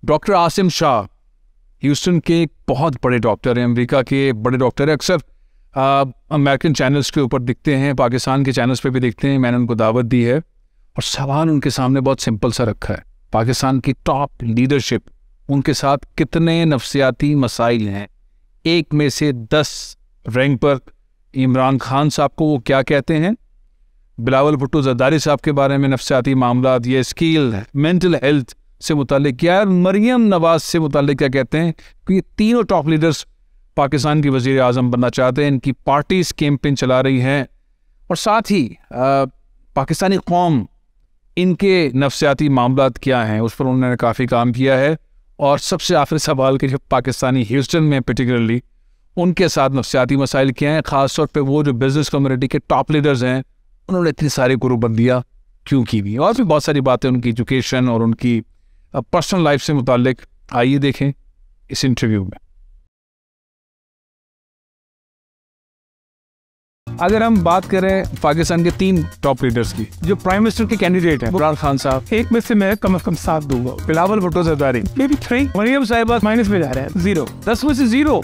Doctor Asim Shah Houston के एक बहुत बड़े डॉक्टर हैं, अमेरिका के बड़े डॉक्टर हैं। अक्सर अमेरिकन चैनल्स के ऊपर दिखते हैं, पाकिस्तान के चैनल्स पे भी दिखते हैं। मैंने उनको दावत दी है और सवाल उनके सामने बहुत सिंपल सा रखा है। पाकिस्तान की टॉप लीडरशिप, उनके साथ कितने नफ्सियाती मसाइल हैं, 1 में से 10 रैंक पर इमरान खान साहब को वो क्या कहते हैं, बिलावल भुट्टो जरदारी साहब के बारे में नफ्सियाती मामला, ये स्किल मेंटल हेल्थ से मुतालिक क्या है, मरियम नवाज से मुतालिक क्या कहते हैं। कि ये तीनों टॉप लीडर्स पाकिस्तान की वज़ीर आज़म बनना चाहते हैं, इनकी पार्टीज कैंपेन चला रही हैं और साथ ही पाकिस्तानी कौम, इनके नफ्सियाती मामलात क्या हैं उस पर उन्होंने काफ़ी काम किया है। और सबसे आखिरी सवाल कि पाकिस्तानी ह्यूस्टन में पर्टिकुलरली उनके साथ नफ्सियाती मसाइल क्या हैं, ख़ासतौर पे वो जो बिज़नेस कम्युनिटी के टॉप लीडर्स हैं उन्होंने इतनी सारी ग्रुपबंदियाँ क्यों की हुई, और भी बहुत सारी बातें उनकी एजुकेशन और उनकी पर्सनल लाइफ से मुतालिक। आइए देखें इस इंटरव्यू में। अगर हम बात करें पाकिस्तान के 3 टॉप लीडर्स की, जो प्राइम मिनिस्टर के कैंडिडेट हैं, इमरान खान साहब, एक में से मैं कम से कम 7 दूंगा। बिलावल भुट्टो जरदारी, मे बी 3, मरियम साहिबा माइनस में जा रहे हैं, 0, 10 में से 0।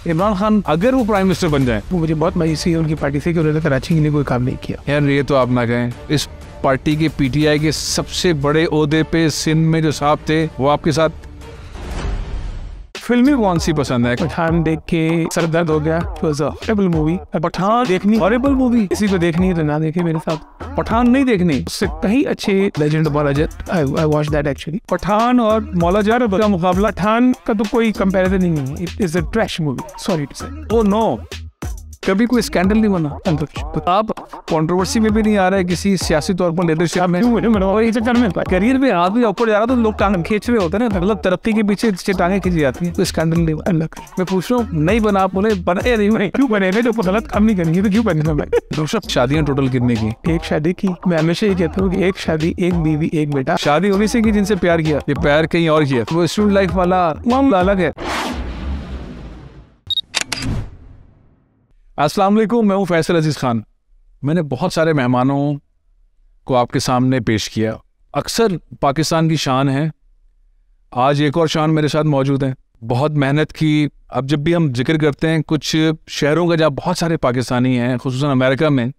इमरान खान अगर वो प्राइम मिनिस्टर बन जाए, वो मुझे बहुत मायूसी है उनकी पार्टी से कि उन्होंने कराची के लिए कोई काम नहीं किया। यार ये तो आप ना कहें, इस पार्टी के पीटीआई के सबसे बड़े ओहदे पे सिंध में जो साहब थे वो आपके साथ। फिल्में कौन सी पसंद है? पठान देख के सर दर्द हो गया, हॉरिबल मूवी। पठान देखनी, हॉरिबल मूवी, किसी को देखनी है तो ना देखे मेरे साथ। पठान नहीं देखनी, उससे कहीं अच्छे legend Maula Jatt, I watch that actually. Pathaan और मौला जार का मुकाबला, पठान का तो कोई कंपैरिजन ही नहीं है, it is a trash movie, sorry to say. Oh no, कभी कोई स्कैंडल नहीं बना? तो आप कंट्रोवर्सी में भी नहीं आ रहा है किसी सियासी तौर पर, लीडरशिप में? करियर में आदमी ऊपर जा रहा तो लोग टांग खींच रहे होते हैं ना, मतलब तरक्की के पीछे टांगे खींची जाती हैं। कोई स्कैंडल नहीं बना। मैं पूछ रहा हूँ, नहीं बना, आप बोले बने नहीं, क्यों बनेगा? जो गलत काम नहीं करेंगे तो क्यों बनेगा भाई? दूसरा, शादियां टोटल कितने की? एक शादी की। मैं हमेशा ये कहता हूँ कि एक शादी, एक बीवी, एक बेटा। शादी उन्हीं से की जिनसे प्यार किया, ये प्यार कहीं और किया, वो स्टूडेंट लाइफ वाला मामला अलग है। अस्सलाम वालेकुम, मैं हूँ फैसल अजीज़ खान। मैंने बहुत सारे मेहमानों को आपके सामने पेश किया, अक्सर पाकिस्तान की शान है। आज एक और शान मेरे साथ मौजूद है, बहुत मेहनत की। अब जब भी हम जिक्र करते हैं कुछ शहरों का जहाँ बहुत सारे पाकिस्तानी हैं, खुसूसन अमेरिका में,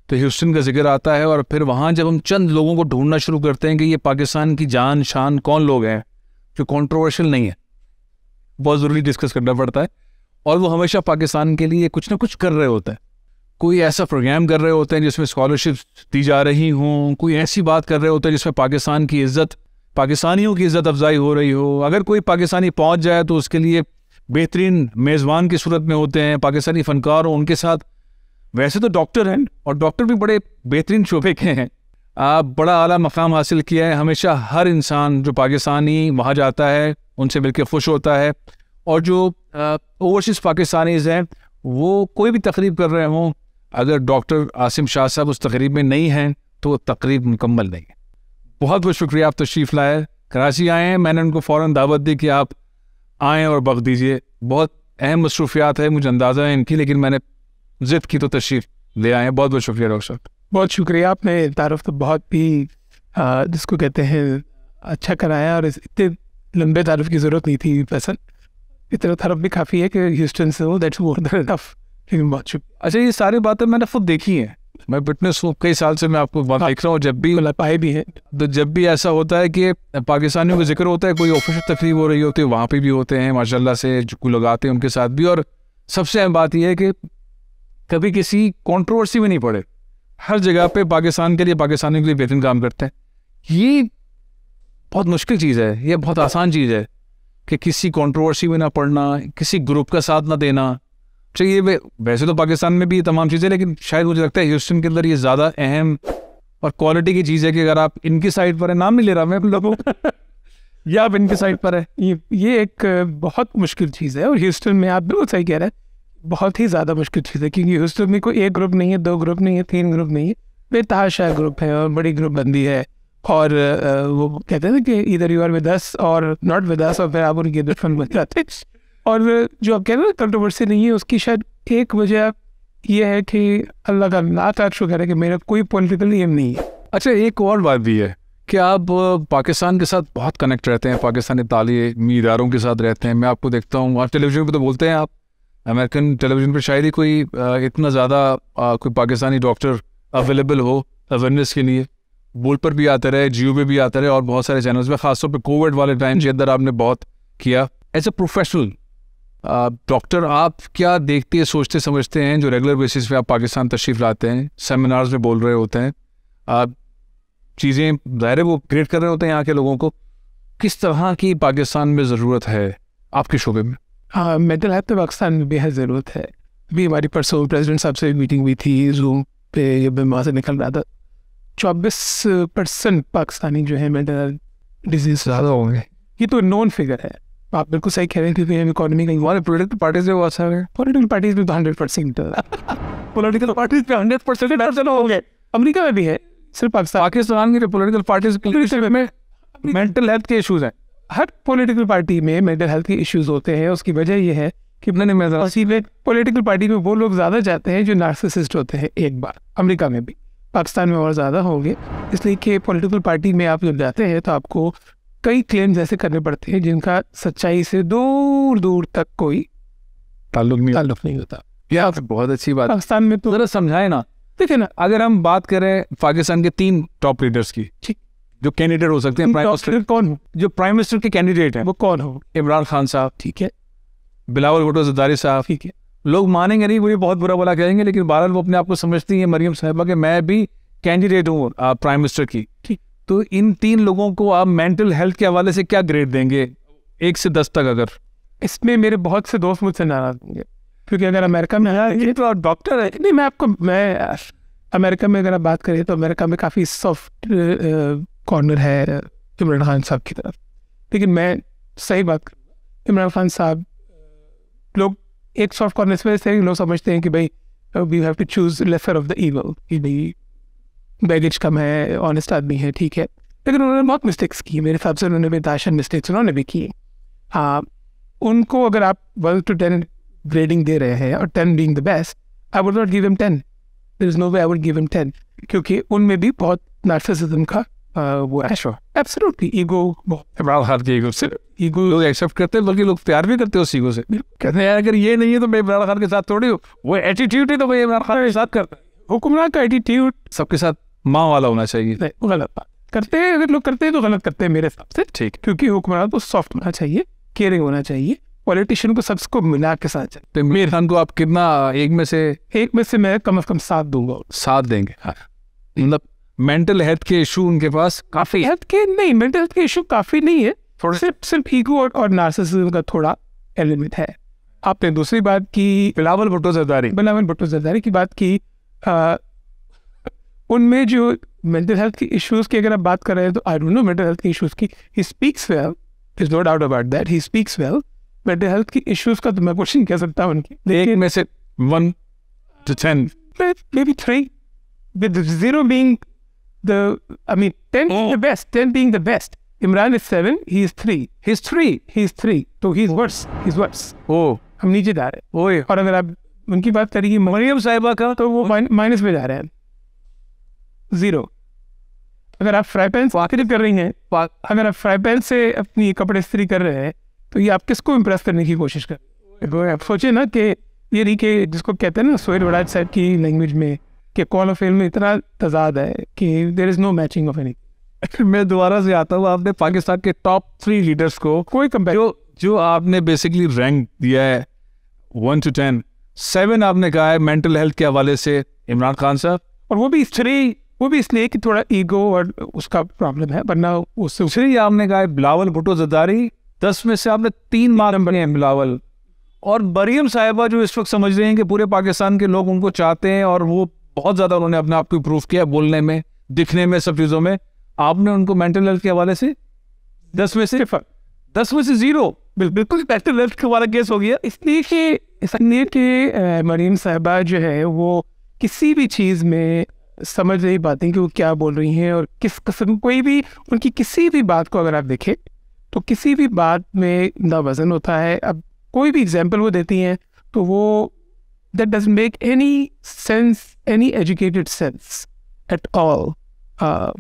तो ह्यूस्टन का जिक्र आता है। और फिर वहाँ जब हम चंद लोगों को ढूंढना शुरू करते हैं कि ये पाकिस्तान की जान शान कौन लोग हैं जो कंट्रोवर्शियल नहीं है, बहुत ज़रूरी डिस्कस करना पड़ता है। और वो हमेशा पाकिस्तान के लिए कुछ ना कुछ कर रहे होते हैं। कोई ऐसा प्रोग्राम कर रहे होते हैं जिसमें स्कॉलरशिप दी जा रही हों, कोई ऐसी बात कर रहे होते हैं जिसमें पाकिस्तान की इज़्ज़त, पाकिस्तानियों की इज़्ज़त अफजाई हो रही हो। अगर कोई पाकिस्तानी पहुंच जाए तो उसके लिए बेहतरीन मेज़बान की सूरत में होते हैं। पाकिस्तानी फ़नकार हो उनके साथ, वैसे तो डॉक्टर हैं और डॉक्टर भी बड़े बेहतरीन शोबे के हैं, आप बड़ा आला मकाम हासिल किया है। हमेशा हर इंसान जो पाकिस्तानी वहाँ जाता है उनसे मिलकर खुश होता है। और जो ओवरसीज़ पाकिस्तानीज़ हैं वो कोई भी तकरीब कर रहे हों, अगर डॉक्टर आसिम शाह साहब उस तकरीब में नहीं हैं तो तकरीब मुकम्मल नहीं है। बहुत बहुत शुक्रिया, आप तशरीफ़ लाए, कराची आए हैं। मैंने उनको फ़ौरन दावत दी कि आप आएँ और वक्त दीजिए। बहुत अहम मसरूफियात है, मुझे अंदाज़ा है इनकी, लेकिन मैंने ज़िद की तो तशरीफ़ ले आए हैं। बहुत बहुत शुक्रिया डॉक्टर साहब। बहुत शुक्रिया, आपने तारुफ तो बहुत भी जिसको कहते हैं अच्छा कराया, और इतने लंबे तारुफ की ज़रूरत नहीं थी। पैसा इतना तरफ भी काफ़ी है कि ह्यूस्टन से हो, दैट्स मोर देन इनफ। लेकिन बहुत शुक्रिया। अच्छा, ये सारी बातें मैंने खुद देखी हैं, मैं फिटनेस को कई साल से मैं आपको बात देख रहा हूँ। जब भी पाए भी हैं, तो जब भी ऐसा होता है कि पाकिस्तानियों का जिक्र होता है, कोई ऑफिशियल तकरीब हो रही होती है, वहाँ पे भी होते हैं माशाल्लाह से, जो लोग आते हैं उनके साथ भी। और सबसे अहम बात यह है कि कभी किसी कॉन्ट्रोवर्सी में नहीं पड़े, हर जगह पे पाकिस्तान के लिए, पाकिस्तानियों के लिए बेहतरीन काम करते हैं। ये बहुत मुश्किल चीज़ है, ये बहुत आसान चीज़ है कि किसी कंट्रोवर्सी में ना पड़ना, किसी ग्रुप का साथ ना देना चाहिए। वैसे तो पाकिस्तान में भी ये तमाम चीज़ें, लेकिन शायद मुझे लगता है ह्यूस्टन के अंदर ये ज़्यादा अहम और क्वालिटी की चीज़ है कि अगर आप इनकी साइड पर है, नाम नहीं ले रहा मैं लोगों या आप इनकी साइड पर है, ये एक बहुत मुश्किल चीज़ है। और ह्यूस्टन में आप बिल्कुल सही कह रहे हैं, बहुत ही ज़्यादा मुश्किल चीज़ है, क्योंकि ह्यूस्टन में कोई एक ग्रुप नहीं है, 2 ग्रुप नहीं है, 3 ग्रुप नहीं है, बेतहाशा ग्रुप है और बड़ी ग्रुप बंदी है। और वो कहते हैं कि इधर यू आर विद अस और नॉट विद अस, और फिर आप उनके दुश्मन बन जाते हैं। और जो आप कह रहे हैं कंट्रोवर्सी नहीं है, उसकी शायद एक वजह यह है कि अल्लाह का लाख शुक्र है कि मेरा कोई पॉलिटिकल एम नहीं है। अच्छा, एक और बात भी है कि आप पाकिस्तान के साथ बहुत कनेक्ट रहते हैं, पाकिस्तानी तालीमी इदारों के साथ रहते हैं। मैं आपको देखता हूँ, आप टेलीविज़न पे तो बोलते हैं, आप अमेरिकन टेलीविज़न पे शायद ही कोई इतना ज़्यादा कोई पाकिस्तानी डॉक्टर अवेलेबल हो अवेयरनेस के लिए। बोल पर भी आते रहे, जियो पे भी आते रहे और बहुत सारे चैनल्स में, खासतौर पे कोविड वाले टाइम के अंदर आपने बहुत किया। एज अ प्रोफेशनल डॉक्टर, आप क्या देखते सोचते समझते हैं जो रेगुलर बेसिस पे आप पाकिस्तान तशरीफ़ लाते हैं, सेमिनार्स में बोल रहे होते हैं, आप चीज़ें ज़ाहिर है वो क्रिएट कर रहे होते हैं यहाँ के लोगों को, किस तरह की पाकिस्तान में ज़रूरत है आपके शोबे में? हाँ, मेंटल हेल्थ तो पाकिस्तान में बेहद ज़रूरत है। अभी हमारी परसों प्रेसिडेंट साहब से मीटिंग हुई थी जूम पे, ये मैं वहाँ से निकल रहा था। 24% पाकिस्तानी जो है मेंटल हेल्थ डिजीज ज़्यादा होंगे। ये तो नॉन फिगर है, आप बिल्कुल सही कह रहे हैं, क्योंकि इकोनॉमी का हमारे पोलिटिकल पार्टीज में बहुत सारे पोलिटिकल पार्टीज में तो 100% पोलिटिकल पार्टीज पे 100% होंगे। अमेरिका में भी है, सिर्फ पाकिस्तान की पोलिटिकल पार्टीज में मेंटल हेल्थ के इश्यूज हैं। हर पॉलिटिकल पार्टी में मेंटल हेल्थ के इश्यूज होते हैं। उसकी वजह यह है कि पॉलिटिकल पार्टी में वो लोग ज़्यादा जाते हैं जो नार्सिसिस्ट होते हैं। एक बार अमेरिका में भी, पाकिस्तान में और ज़्यादा होंगे, इसलिए कि पॉलिटिकल पार्टी में आप जब जाते हैं तो आपको कई क्लेम्स ऐसे करने पड़ते हैं जिनका सच्चाई से दूर दूर तक कोई ताल्लुक नहीं होता। यह बहुत अच्छी बात। पाकिस्तान में तो ज़रा समझाए ना। देखिए ना, अगर हम बात करें पाकिस्तान के 3 टॉप लीडर्स की, ठीक, जो कैंडिडेट हो सकते हैं, प्राइम मिनिस्टर कौन हो, जो प्राइम मिनिस्टर के कैंडिडेट हैं वो कौन हो? इमरान खान साहब, ठीक है, बिलावल भुट्टो ज़रदारी साहब, ठीक है। लोग मानेंगे नहीं, वो ये बहुत बुरा भला कहेंगे, लेकिन बहरहाल वो अपने आप को समझती हैं मरियम साहिबा के मैं भी कैंडिडेट हूँ प्राइम मिनिस्टर की। ठीक, तो इन 3 लोगों को आप मेंटल हेल्थ के हवाले से क्या ग्रेड देंगे 1 से 10 तक? अगर इसमें मेरे बहुत से दोस्त मुझसे नाराज होंगे, क्योंकि अगर अमेरिका में ये तो डॉक्टर है नहीं, मैं अमेरिका में अगर आप बात करें तो अमेरिका में काफ़ी सॉफ्ट कॉर्नर है इमरान खान साहब की तरफ। लेकिन मैं सही बात करूँ, इमरान खान साहब लोग एक सॉफ्ट कॉर्नर इस वजह से लोग समझते हैं कि भाई we have to choose lesser of the evil, कि भाई बैगेज कम है, ऑनेस्ट आदमी है, ठीक है। लेकिन उन्होंने बहुत मिस्टेक्स की, मेरे हिसाब से उन्होंने बेताशन मिस्टेक्स उन्होंने भी किए। हाँ, उनको अगर आप 1 to 10 ग्रेडिंग दे रहे हैं और 10 being the best, I would not give him 10। There is no way I would give him 10, क्योंकि उनमें भी बहुत नार्सिसिज्म का वो है। एब्सोल्युटली ईगो, इमरान खान के ईगो से ईगो लोग एक्सेप्ट करते हैं, बल्कि लोग प्यार भी करते हैं उस ईगो से। कहते हैं यार अगर ये नहीं है तो मैं इमरान खान के साथ थोड़ी हूँ, वो एटीट्यूड है तो मैं इमरान खान के साथ करता है। हुक्मरान का एटीट्यूड सबके साथ माँ वाला होना चाहिए। नहीं, गलत बात करते हैं। अगर लोग करते हैं तो गलत करते हैं मेरे हिसाब से, ठीक। क्योंकि हुक्मरान को सॉफ्ट होना चाहिए, केयरिंग होना चाहिए, पॉलिटिशियन को सबको मिला के साथ चलते। तो इमरान खान को आप कितना, एक में से मैं कम से कम 7 दूंगा। 7 देंगे? हाँ। मतलब मेंटल हेल्थ के इशू उनके पास काफी हेल्थ के नहीं, मेंटल हेल्थ के इशू काफी नहीं है, सिर्फ ईगो और नार्सिसिज्म का थोड़ा एलिमेंट है। आपने दूसरी बात की बिलावल भुट्टो ज़रदारी की बात की, उनमें जो मेंटल हेल्थ की इश्यूज की अगर आप बात कर रहे हैं तो I don't know mental health की इश्यूज की, he speaks well, is no doubt about that, he speaks well. Mental health की इश्यूज का तो मैं क्वेश्चन कह सकता हूँ उनकी, एक में से 1 to 10, maybe 3, with 0 being the, I mean 10 being the best, 10 being the best. Imran is 7, he is 3. He's 3. तो he's worse. ओह, हम नीचे जा रहे हैं। ओए, और अगर आप उनकी बात करिए मरियम साहिबा का, तो वो माइनस में जा रहे हैं, 0। अगर आप फ्राई पैन वाकिफ कर रही हैं, अगर आप फ्राई पैन से अपनी कपड़े इस्त्री कर रहे हैं, तो ये आप किसको इम्प्रेस करने की कोशिश कर रहे हैं? आप सोचे ना कि ये नहीं कि जिसको कहते हैं ना सोहेल वड़ाज साहब की लैंग्वेज में कि कॉल ऑफ फेल में इतना तजाद है कि there is no matching of any. मैं दोबारा से आता हूँ, आपने पाकिस्तान के टॉप 3 लीडर्स को कोई कंपेयर जो आपने बेसिकली रैंक दिया है 1 to 10, 7 आपने कहा है मेंटल हेल्थ के हवाले से इमरान खान साहब, और वो भी इसलिए कि थोड़ा ईगो और उसका प्रॉब्लम है, वरना उससे 3 आपने कहा है बिलावल भुट्टो ज़रदारी। 10 में से आपने 3 मार्क बने हैं बिलावल और मरियम साहिबा, जो इस वक्त समझ रहे हैं कि पूरे पाकिस्तान के लोग उनको चाहते हैं और वो बहुत ज़्यादा उन्होंने अपने आप को प्रूव किया, बोलने में, दिखने में, सब चीज़ों में। आपने उनको मेंटल हेल्थ के हवाले से 10 में से 0, बिल्कुल मेंटल हेल्थ का वाला केस हो गया। इसलिए कि मरियम साहिबा जो है वो किसी भी चीज़ में समझ नहीं पाती कि वो क्या बोल रही हैं, और किस किस्म कोई भी उनकी किसी भी बात को अगर आप देखें तो किसी भी बात में ना वजन होता है। अब कोई भी एग्जाम्पल वो देती हैं तो वो that doesn't make any sense, any educated sense at all.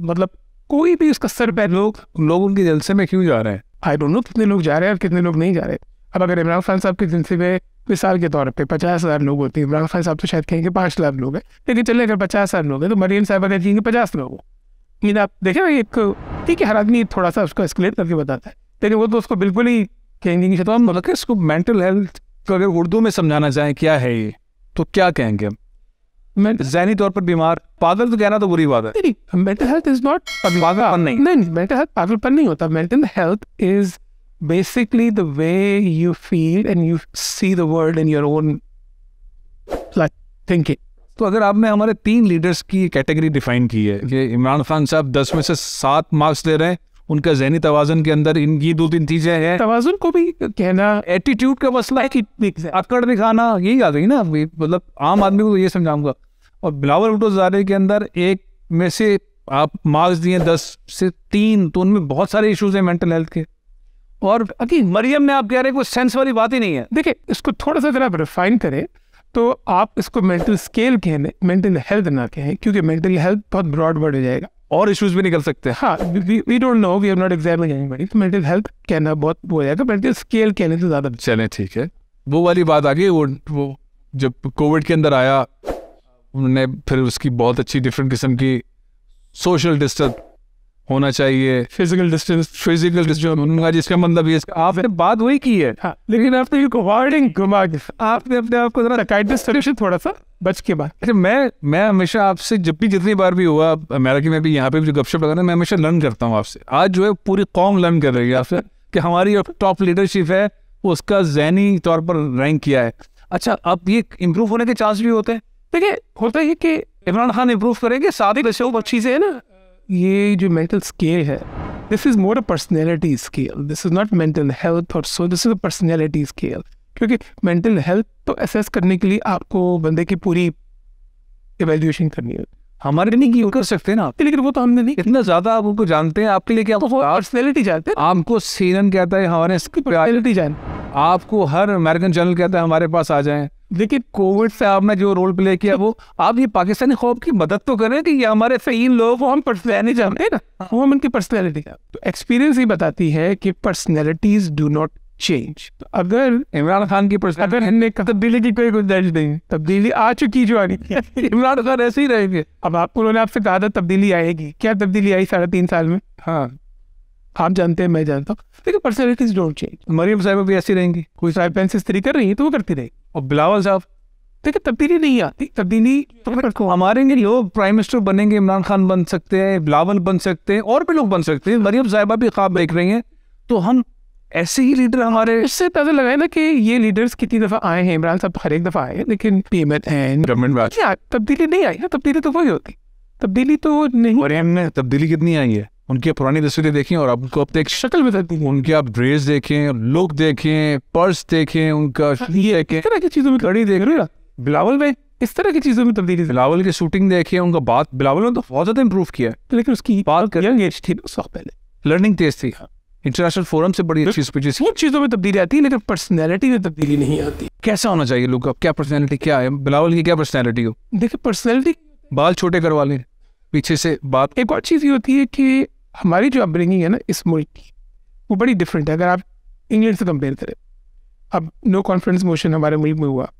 मतलब कोई भी उसका सर पैर लोग उनके जलसे में क्यों जा रहे हैं? आई डोंट नो कितने लोग जा रहे हैं और कितने लोग नहीं जा रहे। अब अगर इमरान खान साहब के जलसे में मिसाल के तौर पे 50,000 लोग होते हैं, इमरान खान साहब तो शायद कहेंगे 5 लाख लोग हैं, लेकिन चले अगर 50,000 लोग हैं तो मरियम साहब अगर कहेंगे 50 लोग हो। आप देखें ना, एक ठीक है, हर आदमी थोड़ा सा उसको एस्केलेट करके बताता है, लेकिन वो तो उसको बिल्कुल ही कहेंगे कि तो हम मतलब इसको मेंटल हेल्थ को अगर उर्दू में समझाना चाहें क्या है ये, तो क्या कहेंगे हम? ज़हनी तौर पर बीमार, पागल तो कहना तो बुरी बात है। नहीं, मेंटल हेल्थ इज नॉट पागलपन नहीं। नहीं, मेंटल हेल्थ पागलपन नहीं होता। Mental health is basically the way you feel and you see the world in your own like thinking. तो अगर आपने हमारे 3 लीडर्स की कैटेगरी डिफाइन की है कि इमरान खान साहब 10 में से 7 मार्क्स दे रहे हैं, उनका ज़हनी तवाज़ुन के अंदर इनकी 2-3 चीज़ें हैं। तवाज़ुन को भी कहना, एटीट्यूड का मसला है कि अकड़ दिखाना, यही आ गई ना, मतलब आम आदमी को ये समझाऊंगा। और बिलावल भुट्टो ज़ारे के अंदर 1 में से आप मार्क्स दिए 10 से 3, तो उनमें बहुत सारे इशूज़ हैं मेंटल हेल्थ के। और अभी मरियम में आप कह रहे हैं कोई सेंस वाली बात ही नहीं है। देखिए, इसको थोड़ा सा अगर आप रिफाइन करें तो आप इसको मेंटल स्केल कहें, मेंटल हेल्थ ना कहें, क्योंकि मेंटल हेल्थ बहुत ब्रॉड वर्ड हो जाएगा और इश्यूज भी निकल सकते हैं। हाँ, we don't know, we are not examining anybody, तो मेंटल हेल्थ कहना बहुत वो हो जाएगा, मेंटल स्केल कहने से ज़्यादा। चलें, ठीक है, वो वाली बात आ गई। वो जब कोविड के अंदर आया, उन्होंने फिर उसकी बहुत अच्छी डिफरेंट किस्म की सोशल डिस्टेंस होना चाहिए, फिजिकल डिस्टेंस उनका, जिसका मतलब ये आपने बात वही की है। हाँ, लेकिन आपने आपने अपने आप को जरा थोड़ा सा बच के बात। अच्छा, मैं हमेशा आपसे जब भी जितनी बार भी हुआ अमेरिका में भी, यहाँ पे भी जो गपशप लगा, मैं हमेशा लर्न करता हूँ आपसे। आज जो है पूरी कौम लर्न कर रही है आपसे कि हमारी टॉप लीडरशिप है, उसका ज़हनी तौर पर रैंक किया है। अच्छा, अब ये इम्प्रूव होने के चांस भी होते हैं। देखिए, होता है कि इमरान खान इम्प्रूव करेंगे, साथ ही वो चीज़ें है ना, ये जो मेंटल स्केल है, this is more a personality scale, this is not mental health और so, this is a personality scale. क्योंकि मेंटल हेल्थ तो असेस करने के लिए आपको बंदे की पूरी इवैल्यूएशन करनी है, हमारे नहीं की कर सकते ना, लेकिन वो तो हमने नहीं। इतना ज़्यादा आप उनको जानते हैं, आपके लिए क्या पर्सनैलिटी जानते हैं। आपको सीएनएन कहता है हमारे पर्सनैलिटी जान, आपको हर अमेरिकन चैनल कहता है हमारे पास आ जाएं। देखिए, कोविड से आपने जो रोल प्ले किया, वो आप ये पाकिस्तानी खौफ की मदद तो करें कि ये हमारे सही लोग, वो हम पर्सनैलिटी जानते हैं ना, वो हम उनकी पर्सनैलिटी का तो एक्सपीरियंस ही बताती है कि पर्सनैलिटीज डू नॉट चेंज। तो अगर इमरान खान की अगर हमने तब्दीली की कोई गुंजाइश नहीं, तब्दीली आ चुकी जो आनी इमरान खान ऐसे ही रहेंगे। अब उन्होंने आपसे कहा था तब्दीली आएगी, क्या तब्दीली आई 3.5 साल में? हाँ, आप जानते हैं, मैं जानता हूँ, लेकिन पर्सनैलिटीज डोंट चेंज। मरियम साहब भी ऐसी रहेंगी, कोई साहब पेन से स्त्री कर रही है तो वो करती रहेगी। और बिलावल साहब, देखिए, तब्दीली नहीं आती, तब्दीली तो हमारे लोग प्राइम मिनिस्टर बनेंगे, इमरान खान बन सकते हैं, बिलावल बन सकते हैं, और भी लोग बन सकते हैं, मरियम साहिबा भी ख्वाब देख रही हैं, तो हम ऐसे ही लीडर हमारे इससे ताज़ा लगाए ना कि ये लीडर्स कितनी दफ़ा आए हैं। इमरान साहब हर एक दफ़ा आए हैं, लेकिन गवर्नमेंट तब्दीली नहीं आई ना, तब्दीली तो वही होती, तब्दीली तो नहीं। और हमने तब्दीली कितनी आई है, उनकी पुरानी तस्वीरें देखें और अब उनको अब तक शक्ल में तब्दीली, उनके आप ड्रेस देखें, लुक देखें, पर्स देखें, उनका ये देखें, इस तरह की चीज़ों में घड़ी देख रहे हो। बिलावल में इस तरह की चीज़ों में तब्दीली, बिलावल की शूटिंग देखें, उनका बात, बिलावल ने तो बहुत ज़्यादा इम्प्रूव किया है, लेकिन उसकी बात यंग एज थी उस वक्त, पहले लर्निंग तेज थी, इंटरनेशनल फोरम से बड़ी अच्छी स्पीचेस। वो चीज़ों में तब्दीली आती है, लेकिन पर्सनैलिटी में तब्दीली नहीं आती। कैसा होना चाहिए लोग का, क्या पर्सनैलिटी, क्या है बिलावल की, क्या पर्सनैलिटी हो? देखिए, पर्सनैलिटी, बाल छोटे करवा लें पीछे से बात। एक और चीज़ ये होती है कि हमारी जो अपब्रिंगिंग है ना इस मुल्क की, वो बड़ी डिफरेंट है। अगर आप इंग्लैंड से कंपेयर करें, अब नो कॉन्फिडेंस मोशन हमारे मुल्क में हुआ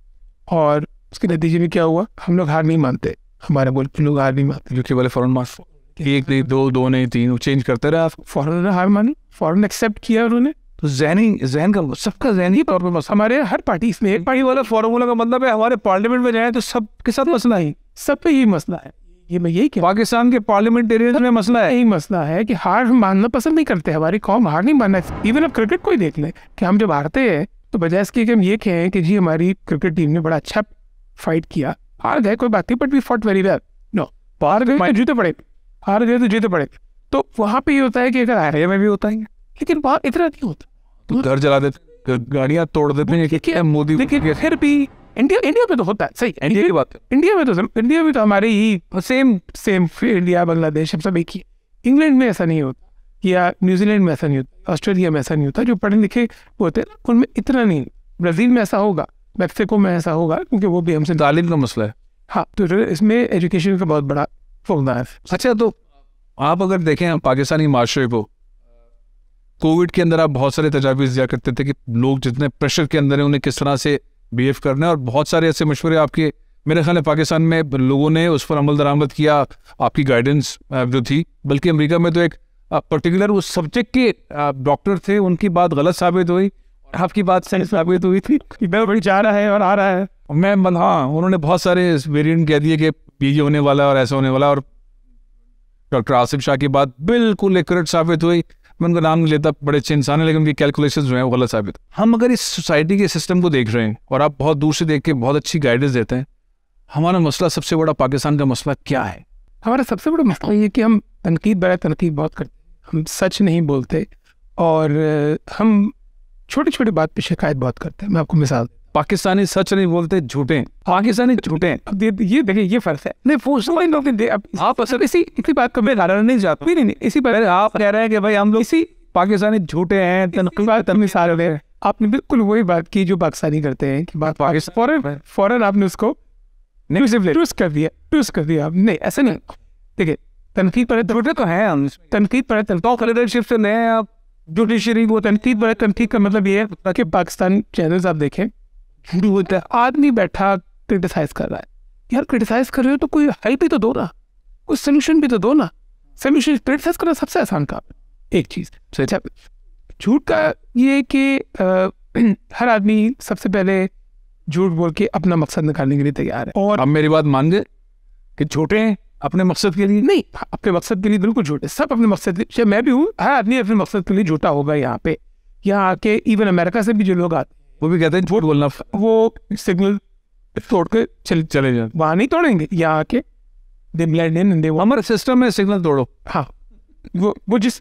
और उसके नतीजे में क्या हुआ, हम लोग हार नहीं मानते, हमारे मुल्क के लोग हार नहीं मानते। यूके वाले फॉरेन मार्क्स 1 नहीं 2 नहीं 3 चेंज करते रहे, आप फॉरेन हार मानी, फॉरेन एक्सेप्ट किया उन्होंने, तो जहन का सबका जहनी तौर पर हमारे हर पार्टी इसमें एक पार्टी वाला फॉर्मूला का मतलब है हमारे पार्लियामेंट में जाए तो सबके साथ मसला ही, सब पे यही मसला है। ये मैं यही क्या, पाकिस्तान के पार्लियामेंटेरियंस में मसला है, यही मसला है कि हार हम मानना पसंद नहीं करते, हमारी कौम हार नहीं मानना। इवन अब क्रिकेट को ही देख लें कि हम जब हारते हैं तो बजाय इसके कि हम ये कहें कि जी हमारी क्रिकेट टीम ने बड़ा अच्छा फाइट किया, हार गए कोई बात नहीं, but we fought very well, no, हार गए तो जीते पड़े, हार गए तो जीते पड़े। तो वहाँ पे ये होता है कि अगर हारे में भी होता है, लेकिन वहाँ इतना नहीं होता, तो घर जला देते, गाड़ियाँ तोड़ देते हैं, क्या मोदी। लेकिन फिर भी इंडिया में तो होता है, सही इंडिया की बात है, इंडिया में तो हमारे ही सेम इंडिया बांग्लादेश सब एक ही। इंग्लैंड में ऐसा नहीं होता, या न्यूजीलैंड में ऐसा नहीं होता, ऑस्ट्रेलिया में ऐसा नहीं होता, जो पढ़े लिखे होते हैं उनमें इतना नहीं। ब्राज़ील में ऐसा होगा, मैक्सिको में ऐसा होगा, क्योंकि वो भी हमसे तालीम का मसला है। हाँ, तो इसमें एजुकेशन का बहुत बड़ा फुकदान है। अच्छा, तो आप अगर देखें पाकिस्तानी माशरे को, कोविड के अंदर आप बहुत सारे तजावीज़ दिया करते थे कि लोग जितने प्रेशर के अंदर हैं उन्हें किस तरह से बिहेव करना है, और बहुत सारे ऐसे मशवरे आपके, मेरे ख्याल है पाकिस्तान में लोगों ने उस पर अमल दरामद किया, आपकी गाइडेंस जो थी। बल्कि अमेरिका में तो एक पर्टिकुलर उस सब्जेक्ट के डॉक्टर थे, उनकी बात गलत साबित हुई, आपकी बात सही साबित हुई थी, बड़ी जा रहा है और आ रहा है। मैं हाँ, उन्होंने बहुत सारे वेरिएंट कह दिए कि ये होने वाला है और ऐसा होने वाला, और डॉक्टर आसिफ शाह की बात बिल्कुल एक्यूरेट साबित हुई। मैं उनका नाम नहीं लेता, बड़े अच्छे इंसान है, लेकिन उनकी कैलकुलेशंस जो हैं वो गलत साबित। हम अगर इस सोसाइटी के सिस्टम को देख रहे हैं और आप बहुत दूर से देख के बहुत अच्छी गाइडेंस देते हैं, हमारा मसला सबसे बड़ा पाकिस्तान का मसला क्या है? हमारा सबसे बड़ा मसला ये कि हम तनकीद बहुत करते हैं, हम सच नहीं बोलते, और हम छोटी छोटी बात पे शिकायत बहुत करते हैं। मैं आपको मिसाल, पाकिस्तानी सच नहीं बोलते, झूठे हैं। पाकिस्तानी झूठे हैं। अब ये देखिए, ये फर्क है। नहीं आप असल इसी बात को मैं नहीं जाता, नहीं इसी पर आप कह रहे हैं कि भाई हम लोग इसी पाकिस्तानी झूठे हैं, तनकीद। आपने बिल्कुल वही बात की जो पाकिस्तानी करते हैं कि बात फौरन आपने उसको ट्विस्ट कर दिया। नहीं, ऐसा नहीं। देखिए, तनकीद पर झूठे तो हैं हम, तनकीद पर लीडरशिप से नए आप जुडिशरी, वो तनकीद का मतलब ये है कि पाकिस्तान चैनल्स आप देखें, आदमी बैठा क्रिटिसाइज कर रहा है। यार क्रिटिसाइज कर रहे हो तो कोई हेल्प भी तो दो ना, कोई सोल्यूशन भी तो दो ना। सोल्यूशन क्रिटिसाइज करना सबसे आसान काम है। एक चीज अच्छा, झूठ का ये कि हर आदमी सबसे पहले झूठ बोल के अपना मकसद निकालने के लिए तैयार है। और अब मेरी बात मान गए कि झूठे हैं अपने मकसद के लिए? नहीं, अपने मकसद के लिए बिल्कुल झूठे, सब अपने मकसद के लिए। मैं भी हूँ, हर आदमी अपने मकसद के लिए झूठा होगा। यहाँ आके इवन अमेरिका से भी जो लोग आते हैं वो भी कहते हैं झूठ बोलना, वो सिग्नल तोड़ के चले जाए। वहाँ नहीं तोड़ेंगे, यहाँ आके हमारे सिस्टम में सिग्नल तोड़ो। हाँ, वो जिस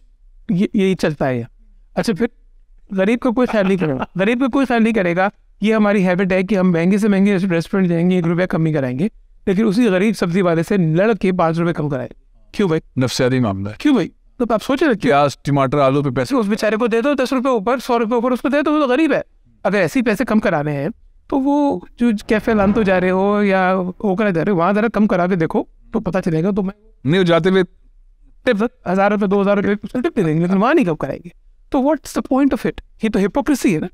यही चलता है। अच्छा, फिर गरीब को कोई ख्याल नहीं करेगा। ये हमारी हैबिट है कि हम महंगे से महंगे रेस्टोरेंट जाएंगे, 1 रुपया कम ही कराएंगे, लेकिन उसी गरीब सब्जी वाले से लड़ के 5 रुपये कम कराएंगे। क्यों भाई? नफसियाती मामला है। क्यों भाई? तो आप सोचे प्याज टमाटर आलू पे पैसे उस बेचारे को दे दो, 10 रुपये ऊपर, 100 रुपये ऊपर उसको दे दो, वो तो गरीब है। अगर ऐसे ही पैसे कम कराने हैं तो वो जो कैफे लान तो जा रहे हो या ओकरा जा रहे हो, वहाँ जरा कम करा के देखो तो पता चलेगा। तो मैं नहीं जाते हुए 1000 रुपये 2000 रुपये टिप दे देंगे, लेकिन वहाँ नहीं कम कराएंगे। तो what's the point of it? ये तो हिपोक्रेसी है ना।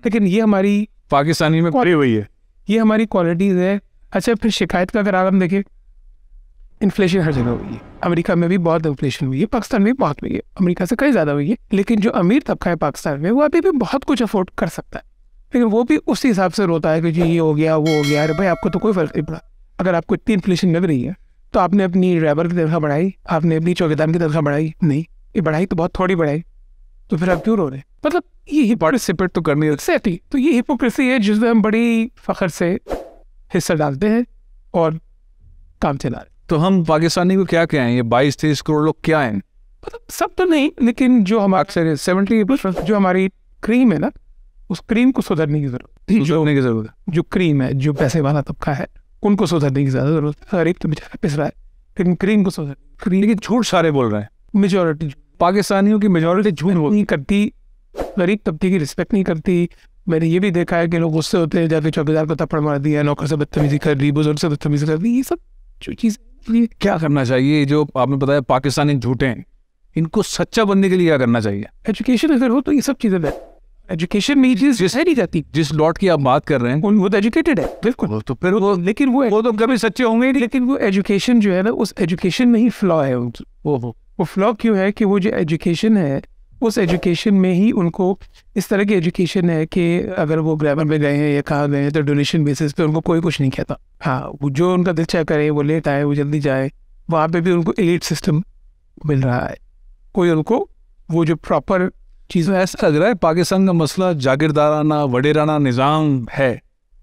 लेकिन ये हमारी पाकिस्तानी में पड़ी हुई है, ये हमारी क्वालिटीज है। अच्छा, फिर शिकायत का अगर आप देखें, इन्फ्लेशन हर जगह हुई है। अमेरिका में भी बहुत इन्फ्लेशन हुई है, पाकिस्तान में भी बहुत हुई है, अमेरिका से कई ज़्यादा हुई है। लेकिन जो अमीर तबका है पाकिस्तान में, वो अभी भी बहुत कुछ अफोर्ड कर सकता है, लेकिन वो भी उसी हिसाब से रोता है कि जी ये हो गया, वो हो गया। अरे भाई, आपको तो कोई फर्क नहीं पड़ा। अगर आपको इतनी इन्फ्लेशन लग रही है तो आपने अपनी ड्राइवर की तनख्वाह बढ़ाई, आपने अपनी चौकीदार की तनख्वाह बढ़ाई नहीं, ये बढ़ाई तो बहुत थोड़ी बढ़ाई, तो फिर आप क्यों रो रहे हैं? मतलब ये पार्टिसिपेट तो करनी है। सेटी, तो ये हिपोक्रेसी है जिसमें हम बड़ी फख्र से हिस्सा डालते हैं और काम चला रहे। तो हम पाकिस्तानी को क्या हैं? ये 22-23 करोड़ लोग क्या हैं? मतलब सब तो नहीं, लेकिन जो हम अक्सर 70% जो हमारी क्रीम है ना, उस क्रीम को सुधरने की जरूरत है। जो क्रीम है, जो पैसे वाला तबका है, उनको सुधरने की ज्यादा जरूरत है। गरीब तो बेचारा पिस रहा है, लेकिन क्रीम को सुधर। लेकिन झूठ सारे बोल रहे हैं। मेजोरिटी पाकिस्तानियों की मेजोरिटी झूठ नहीं करती, गरीब तबके की रिस्पेक्ट नहीं करती। मैंने ये भी देखा है कि लोग गुस्से होते हैं, जाके चौकीदार को थप्पड़ मार दिया, नौकर से बदतमीजी कर दी, बुजुर्ग से बदतमीजी कर दी। ये सब जो चीज़, ये क्या करना चाहिए? जो आपने बताया पाकिस्तानी झूठे हैं, इनको सच्चा बनने के लिए क्या करना चाहिए? एजुकेशन अगर हो तो ये सब चीज़ें है। एजुकेशन में ये चीज़ नहीं जाती। जिस लॉट की आप बात कर रहे हैं वो तो एजुकेटेड है, बिल्कुल। तो फिर लेकिन वो तो कभी सच्चे होंगे नहीं। लेकिन वो एजुकेशन जो है ना, उस एजुकेशन में ही फ्लॉ है। वो फ्लॉ क्यों है कि वो जो एजुकेशन है, उस एजुकेशन में ही उनको इस तरह की एजुकेशन है कि अगर वो ग्रामर में गए हैं या कहाँ गए हैं तो डोनेशन बेसिस पे उनको कोई कुछ नहीं कहता। हाँ, वो जो उनका दिल चाहे करे, वो लेट आए, वो जल्दी जाए, वहाँ पे भी उनको एलीट सिस्टम मिल रहा है। कोई उनको वो जो प्रॉपर चीज़, ऐसा लग रहा है पाकिस्तान का मसला जागीरदाराना वडेराना निज़ाम है।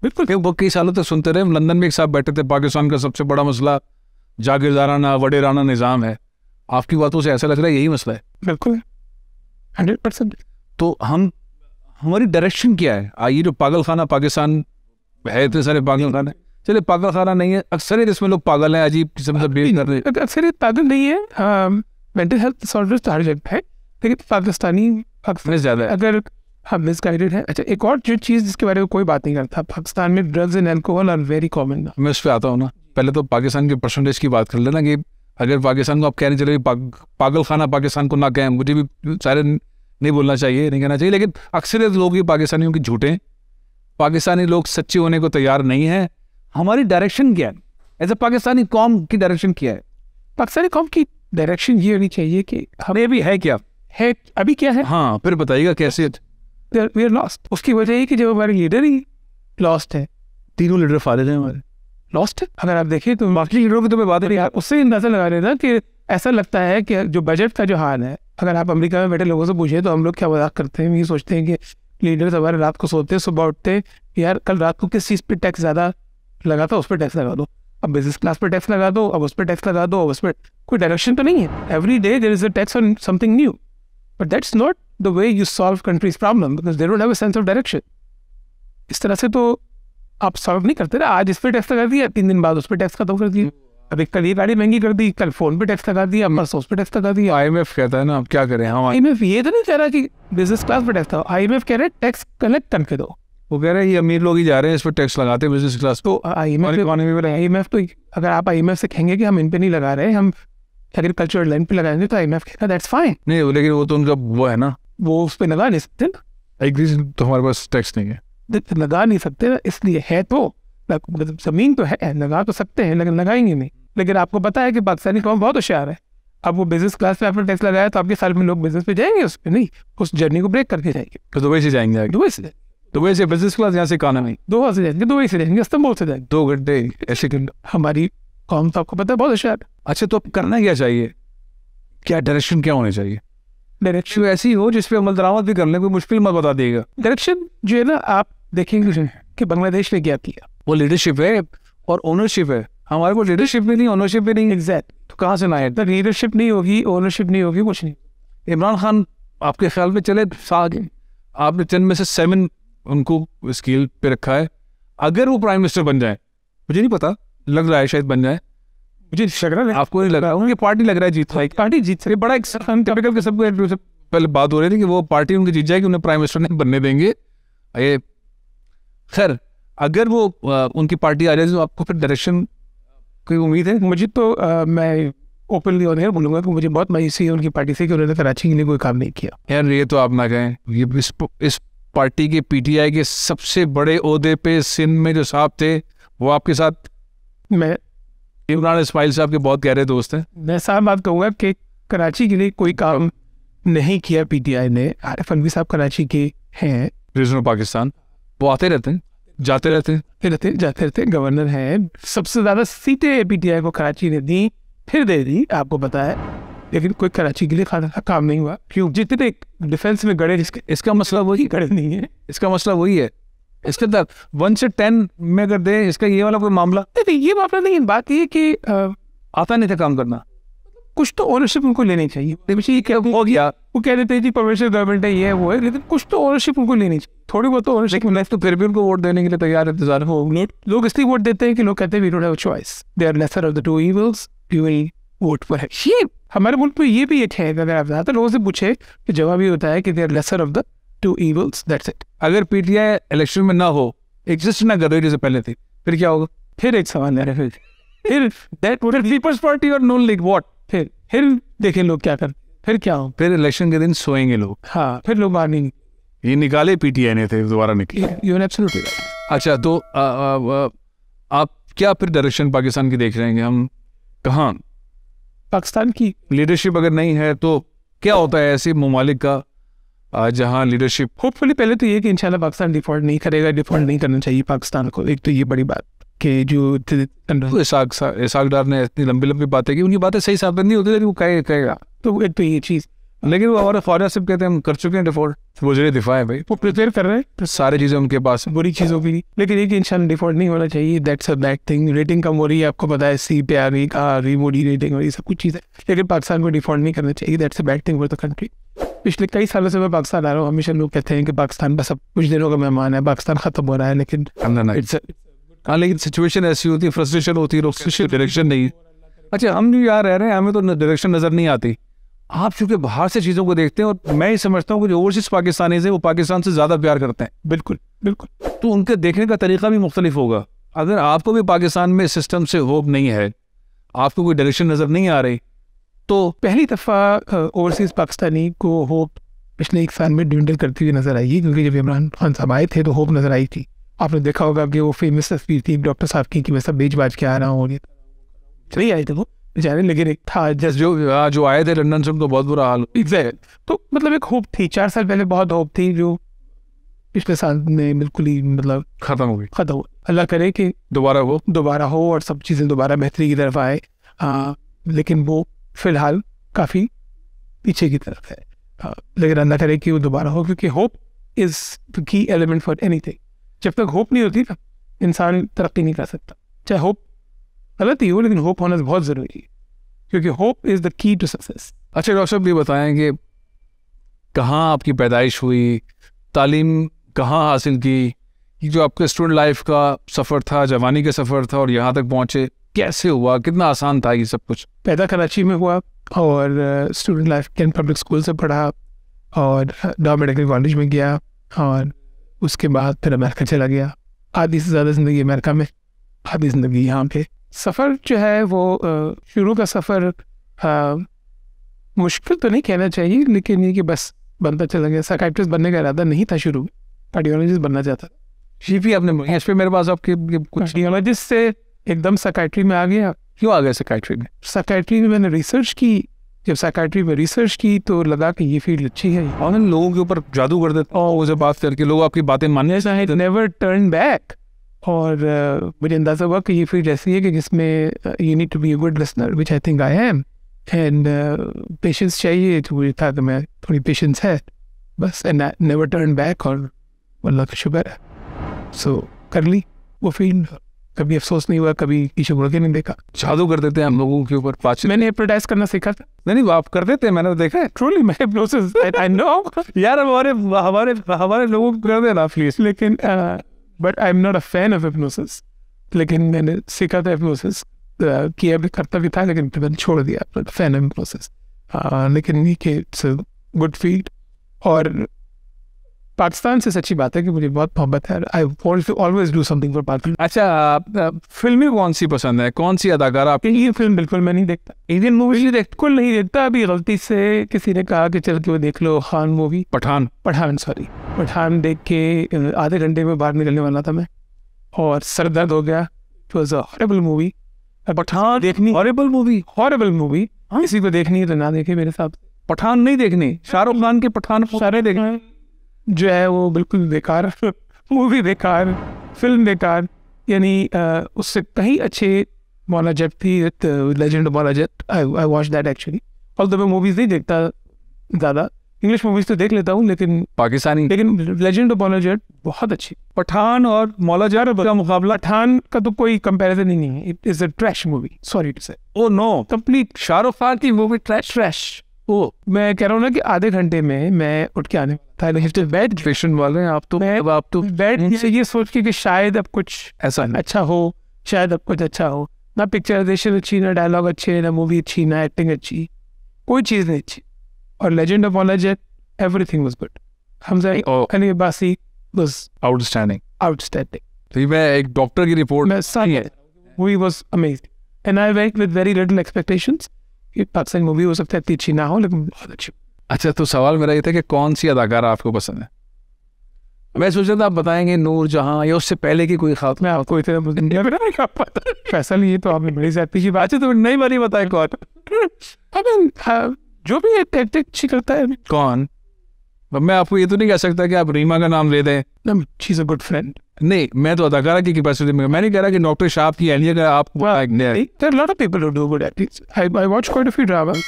बिल्कुल, वो कई सालों तक सुनते रहे। लंदन में एक साथ बैठे थे, पाकिस्तान का सबसे बड़ा मसला जागीरदाराना वडेराना निज़ाम है। आपकी बातों से ऐसा लग रहा है यही मसला है। बिल्कुल 100%। तो हमारी डायरेक्शन क्या है? ये जो पागल खाना पाकिस्तान है, इतने सारे पागल खाना, चलिए पागल खाना नहीं है, अक्सर इसमें लोग पागल हैं, अजीब किस्म से बिहेव कर रहे हैं। अक्सर पागल नहीं है, मेंटल हेल्थ डिसऑर्डर्स हर जगह है, लेकिन पाकिस्तानी ज़्यादा है। अगर हम मिसगाइडेड है। अच्छा, एक और जो चीज़ जिसके बारे में कोई बात नहीं करता, पाकिस्तान में drugs and alcohol are very common. मैं उस पर आता हूँ ना। पहले तो पाकिस्तान के परसेंटेज की बात कर लेना कि अगर पाकिस्तान को आप कहने चले पागल खाना पाकिस्तान को ना कहें, मुझे भी सारे नहीं बोलना चाहिए, नहीं कहना चाहिए, लेकिन अक्सरियत लोग ही पाकिस्तानियों की झूठे, पाकिस्तानी लोग सच्चे होने को तैयार नहीं है। हमारी डायरेक्शन क्या है एज ए पाकिस्तानी कौम की? डायरेक्शन क्या है पाकिस्तानी कौम की? डायरेक्शन ये होनी चाहिए कि हमें भी है क्या है, अभी क्या है? हाँ फिर बताइएगा कैसे। We are lost. उसकी वजह ये कि जब हमारे लीडर ही लॉस्ट है, तीनों लीडर फारिग हैं हमारे, लॉस्ट है। अगर आप देखें तो बाकी लीडरों की तो मैं बात नहीं, उससे अंदाजा लगा लेना कि ऐसा लगता है कि जो बजट का जो हाल है, अगर आप अमेरिका में बैठे लोगों से पूछे तो हम लोग क्या मजाक करते हैं, ये सोचते हैं कि लीडर्स हमारे रात को सोते हैं, सुबह उठते हैं, यार कल रात को किस चीज़ पे टैक्स ज़्यादा लगा था, उस पर टैक्स लगा दो, अब बिजनेस क्लास पर टैक्स लगा दो, अब उस पर टैक्स लगा दो, अब उस पर कोई डायरेक्शन तो नहीं है। Every day there is a tax on something new, but that's not the way you solve country's problem, because they don't have a sense of direction. इस तरह से तो आप सॉल्व नहीं करते ना। आज इस पर टैक्स लगा दिया, 3 दिन बाद उस पर टैक्स खत्म कर दिया, अभी कल ये गाड़ी महंगी कर दी, कल फोन पे टैक्स लगा दिया, परसों उस पर टैक्स लगा दिया। IMF कहता है ना, अब क्या करें हम? IMF ये तो नहीं कह रहा कि बिजनेस क्लास पर टैक्स था, IMF कह रहे हैं टैक्स कलेक्ट करके दो। वो कह रहे हैं ये अमीर लोग ही जा रहे हैं इस पर टैक्स लगाते हैं बिजनेस क्लास। तो IMF तो अगर आप IMF से कहेंगे कि हम इन पे नहीं लगा रहे, हम एग्रीकल्चर लैंड पे लगाएंगे, तो IMF कहेगा दैट्स फाइन। नहीं, लेकिन वो तो उनका वो है ना, वो उस पर लगा नहीं सकते ना, एक तो हमारे पास टैक्स नहीं है, लगा नहीं सकते ना, इसलिए है तो जमीन तो है, लगा तो सकते हैं लेकिन लगाएंगे नहीं। लेकिन आपको पता है कि पाकिस्तानी कौम बहुत होशियार है। अब वो बिजनेस क्लास पे आपने टैक्स लगाया तो आपके ख्याल में लोग बिजनेस पे जाएंगे, उस पर नहीं, उस जर्नी को ब्रेक करके जाएंगे। तो दुबई से जाएंगे, दुबई से बिजनेस क्लास, यहाँ से इकोनॉमी, दोहा से जाएंगे, दुबई से जाएंगे, इस्तांबुल से जाएंगे, 2 घंटे ऐसे। हमारी कौम तो आपको पता है बहुत होशियार। अच्छा, तो अब करना क्या चाहिए, क्या डायरेक्शन क्या होनी चाहिए? डायरेक्शन ऐसी हो जिसपे अमल दरामद भी कर लें, कोई मुश्किल मत बता देगा। डायरेक्शन जो है ना, आप देखेंगे कि बांग्लादेश ने क्या किया, वो लीडरशिप है और ओनरशिप है। हमारे को लीडरशिप भी नहीं, ओनरशिप भी नहीं। एग्जैक्ट। तो कहाँ से ना है? तो लीडरशिप नहीं होगी, ओनरशिप नहीं होगी, कुछ नहीं। इमरान खान आपके ख्याल में चले, आपने 10 में से 7 उनको स्केल पे रखा है। अगर वो प्राइम मिनिस्टर बन जाए, मुझे नहीं पता, लग रहा है शायद बन जाए, मुझे लग रहा है, आपको नहीं लग रहा? उनकी पार्टी लग रहा है जीत जाएगी, पार्टी जीत सके। बड़ा टिपिकल के सबको पहले बात हो रही थी कि वो पार्टी उनकी जीत जाएगी, उन्हें प्राइम मिनिस्टर नहीं बनने देंगे। ये खैर, अगर वो उनकी पार्टी आ जाए तो आपको फिर डायरेक्शन कोई उम्मीद है? मुझे तो मैं ओपनली ऑन एयर बोलूंगा कि मुझे बहुत मायूसी है उनकी पार्टी से कि उन्होंने कराची के लिए कोई काम नहीं किया। यार ये तो आप ना कहें, ये इस पार्टी के PTI के सबसे बड़े ओहदे पे सिंध में जो साहब थे, वो आपके साथ, मैं इमरान इस्माइल साहब के बहुत गहरे दोस्त हैं। मैं साफ बात कहूँगा कि कराची के लिए कोई काम नहीं किया PTI ने। आरिफ अलवी साहब कराची के हैं, रीजन पाकिस्तान, वो आते रहते हैं, जाते रहते हैं, जाते रहते गवर्नर हैं। सबसे ज़्यादा सीटें PTI को कराची ने दी, फिर दे दी, आपको पता है, लेकिन कोई कराची के लिए काम नहीं हुआ। क्यों? जितने डिफेंस में गड़े, इसका मसला वही गड़े नहीं है, इसका मसला वही है। इसके अंदर 1 से 10 में अगर दे, इसका ये वाला कोई मामला नहीं, ये मामला नहीं। बात ये कि आता नहीं था काम करना, कुछ तो ओनरशिप उनको लेनी चाहिए। क्या हो गया, वो कह देते हैं जी प्रोविंशियल गवर्नमेंट है, ये वो है, लेकिन कुछ तो ओनरशिप उनको लेनी चाहिए, थोड़ी बहुत तो ओनरशिप। तो फिर भी उनको वोट देने के लिए तैयार इंतजार हो। लोग इसलिए वोट देते हैं कि लोग कहते हैं we don't have a choice, they are lesser of the 2 evils, you will vote for him. ये हमारे मुल्क में ये भी एक है, अगर आप ज़्यादातर लोगों से पूछे तो जवाब ये होता है कि they are lesser of the 2 evils, that's it. अगर PTI इलेक्शन में ना हो, एग्जिस्ट ना कर रही जैसे पहले थी, फिर क्या होगा? फिर एक सवाल है, फिर दैट वुड पीपल्स पार्टी और नून लीग व्हाट? फिर देखें लोग क्या कर, फिर क्या हो, फिर इलेक्शन के दिन सोएंगे लोग। हाँ, फिर लोग बाहर नहीं, ये निकाले PTI ने थे, दोबारा निकले। You are absolutely right. अच्छा, तो आप क्या फिर डायरेक्शन पाकिस्तान की देख रहे हैं? हम कहाँ, पाकिस्तान की लीडरशिप अगर नहीं है तो क्या होता है ऐसे ममालिक का जहाँ लीडरशिप? होपफुली पहले तो ये कि इंशाल्लाह पाकिस्तान डिफॉल्ट नहीं करेगा, डिफॉल्ट नहीं करना चाहिए पाकिस्तान को। एक तो ये बड़ी बात कि जो इसाक डार ने इतनी लंबी बातें की, उनकी बातें सही साबित नहीं होती, लेकिन वो कहेगा। तो एक तो ये चीज़, लेकिन वो हमारे ख्वाजा साहब कहते हैं हम कर चुके हैं डिफॉल्ट, वो जरिए दिफा है भाई, वो प्रिपेयर कर रहे हैं, तो सारी चीज़ें उनके पास, बुरी चीज़ों की नहीं। लेकिन ये कि इंशाल्लाह डिफॉल्ट नहीं होना चाहिए, that's a bad thing. Rating कम हो रही है, आपको पता है, C पे आ रही, मोडी रेटिंग हो रही, सब कुछ चीज़ें, लेकिन पाकिस्तान को डिफॉल्ट नहीं करना चाहिए, that's a bad thing for the country. पिछले कई सालों से मैं पाकिस्तान आ रहा हूँ, हमेशा लोग कहते हैं कि पाकिस्तान बस अब कुछ दिनों का मेहमान है, पाकिस्तान ख़त्म हो रहा है, लेकिन हाँ, लेकिन सिचुएशन ऐसी होती है, फ्रस्ट्रेशन होती है, डायरेक्शन नहीं। अच्छा, हम जो यहाँ रह रहे हैं, हमें तो डायरेक्शन नज़र नहीं आती। आप चूँकि बाहर से चीज़ों को देखते हैं, और मैं ही समझता हूँ कि जो ओवरसीज पाकिस्तानीज़ हैं वो पाकिस्तान से ज़्यादा प्यार करते हैं। बिल्कुल बिल्कुल। तो उनके देखने का तरीका भी मुख्तलिफ होगा। अगर आपको भी पाकिस्तान में सिस्टम से होप नहीं है, आपको कोई डायरेक्शन नज़र नहीं आ रही, तो पहली दफ़ा ओवरसीज़ पाकिस्तानी को होप पिछले 1 साल में ड्विंडल करती हुई नज़र आई, क्योंकि जब इमरान खान साहब आए थे तो होप नज़र आई थी। आपने देखा होगा कि वो फेमस तस्वीर थी डॉक्टर साहब की कि मैं सब बेच बाज के आ रहा हूँ, और चले आए थे वो बेचारे, लेकिन एक था जस्ट जो आए थे लंदन से उनको बहुत बुरा हाल। एग्जैक्ट, तो मतलब एक होप थी 4 साल पहले, बहुत होप थी, जो पिछले साल में बिल्कुल ही मतलब खत्म हो गई। अल्लाह करे कि दोबारा हो और सब चीज़ें दोबारा बेहतरी की तरफ आए, लेकिन वो फिलहाल काफ़ी पीछे की तरफ है। लेकिन अल्लाह करे कि वो दोबारा हो, क्योंकि होप इज़ द की एलिमेंट फॉर एनीथिंग। जब तक होप नहीं होती ना, इंसान तरक्की नहीं कर सकता। चाहे होप गलत ही हो, लेकिन होप होना बहुत ज़रूरी है, क्योंकि hope is the key to success. अच्छा डॉक्टर साहब, ये बताएं कि कहाँ आपकी पैदाइश हुई, तालीम कहाँ हासिल की, ये जो आपके स्टूडेंट लाइफ का सफ़र था, जवानी का सफ़र था, और यहाँ तक पहुँचे कैसे हुआ, कितना आसान था ये सब कुछ? पैदा कराची में हुआ और student life cantt public school से पढ़ा और डॉ मेडिकल कॉलेज में गया, और उसके बाद फिर अमेरिका चला गया। आधी से ज़्यादा ज़िंदगी अमेरिका में, आधी ज़िंदगी यहाँ पे। सफ़र जो है वो शुरू का सफ़र मुश्किल तो नहीं कहना चाहिए, लेकिन ये कि बस बनता चला गया। साइकियाट्रिस्ट बनने का इरादा नहीं था शुरू में, कार्डियोलॉजिस्ट बनना चाहता था। शीफी आपने इस पे मेरे पास आपके कुछ कार्डियोलॉजिस्ट से एकदम साइकियाट्री में आ गया। क्यों आ गया साइकियाट्री में? साइकियाट्री में मैंने रिसर्च की, जब साइकियाट्री में रिसर्च की तो लगा कि ये फील्ड अच्छी है, और इन लोगों के ऊपर जादू कर देते और उसे बात करके लोग आपकी बातें मानने से नेवर टर्न बैक। और मुझे अंदाज़ा हुआ कि ये फील्ड ऐसी है कि जिसमें you need to be a good listener, which I think I am, and patience चाहिए। तो मुझे था कि मैं थोड़ी पेशेंस है बस, एंड नेवर टर्न बैक, और अल्लाह का शुक्र है सो कर ली वो फील्ड। कभी अफसोस नहीं हुआ, कभी पीछे मुड़ के नहीं देखा। जादू कर देते हैं हम लोगों के ऊपर। मैंने हिप्नोटाइज करना सीखा था। नहीं आप कर देते हैं, मैंने देखा है। ट्रूली मैं हिप्नोसिस आई नो यार हमारे लोगों को कर देना प्लीज। लेकिन but I am not a fan of hypnosis. लेकिन मैंने सीखा था हिप्नोसिस, किया भी करता भी था, लेकिन फिर मैंने छोड़ दिया। फैन ऑफ हिप्नोसिस, लेकिन ये कि इट्स अ गुड फील्ड। और पाकिस्तान से सच्ची बात है कि मुझे बहुत मोहब्बत है। I want to always do something for Pakistan. अच्छा, फिल्में कौन सी पसंद है, कौन सी अदाकारा आपकी? ये फिल्म बिल्कुल मैं नहीं देखता, इंडियन मूवी बिल्कुल नहीं देखता। अभी गलती से किसी ने कहा कि चल के वो देख लो खान मूवी, पठान देख के आधे घंटे में बाहर निकलने वाला था मैं, और सर दर्द हो गया। It was a horrible movie. Pathaan देखनी, हॉरिबल मूवी। किसी को देखनी है तो ना देखे मेरे साथ। पठान नहीं देखनी, शाहरुख खान के पठान सारे देखने जो है वो बिल्कुल बेकार मूवी, बेकार फिल्म, बेकार। यानी उससे कहीं अच्छे मौला जट थी, legend of Maula Jatt. I watch that actually. Although मैं मूवीज नहीं देखता ज़्यादा, इंग्लिश मूवीज तो देख लेता हूँ, लेकिन पाकिस्तानी, लेकिन लेजेंड ऑफ मौला जट बहुत अच्छी। पठान और मौला जट का मुकाबला, पठान का तो कोई कंपैरिजन ही नहीं है। It is a trash movie, sorry to say. Oh no, complete Shahrukh Khan की मूवी ट्रैश। वो मैं कह रहा हूँ ना कि आधे घंटे में मैं उठ के आने था। बैड पेशेंट वाले हैं आप तो बैड ये सोच के कि शायद अब कुछ ऐसा अच्छा हो, शायद अब कुछ अच्छा हो। ना पिक्चराइजेशन अच्छी, ना डायलॉग अच्छे, ना मूवी अच्छी, ना एक्टिंग अच्छी, कोई चीज़ नहीं अच्छी। और legend of Maula Jatt, everything was good. Hamza Ali Abbasi was outstanding. तो मैं एक डॉक्टर की रिपोर्ट में सही है, movie was amazing and I went with very little expectations. ये पाकिस्तानी मूवी हो सकता है इतनी अच्छी ना हो, लेकिन बहुत अच्छी। अच्छा, तो सवाल मेरा ये था कि कौन सी अदाकारा आपको पसंद है? मैं सोच रहा था आप बताएंगे नूर जहां, या उससे पहले की कोई खास। मैं आपको इतना फैसल, ये तो आपने बड़ी ज्यादती की बात है, तो नई बारी बताए कौन। जो भी एक्टिंग अच्छी करता है। कौन? मैं आपको ये तो नहीं कह सकता कि आप रीमा का नाम ले दें। She is a good friend. नहीं, मैं तो अदाकारा की कैपेसिटी में, मैं नहीं कह रहा कि डॉक्टर शाह की एलिया का आप। There are a lot of people who do good acting. I watch quite a few dramas.